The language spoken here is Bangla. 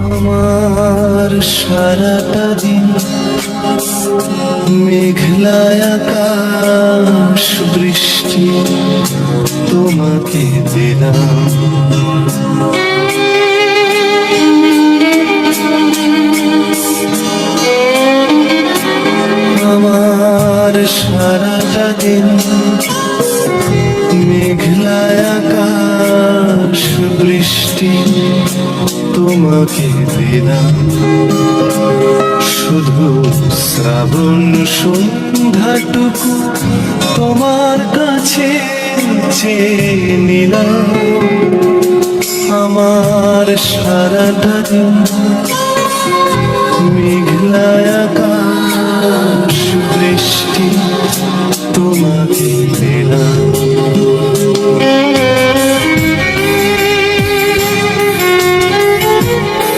আমার সারাটা দিন মেঘলায় আকাশ বৃষ্টি তোমাকে দিলাম। আমার সারাটা দিন মেঘলায় আকাশ বৃষ্টি তোমাকে দিলাম। শুধু শ্রাবণ সন্ধ্যাটুকু তোমার কাছে চেয়ে নিলাম। আমার সারাটা দিন মেঘলায় আকাশ বৃষ্টি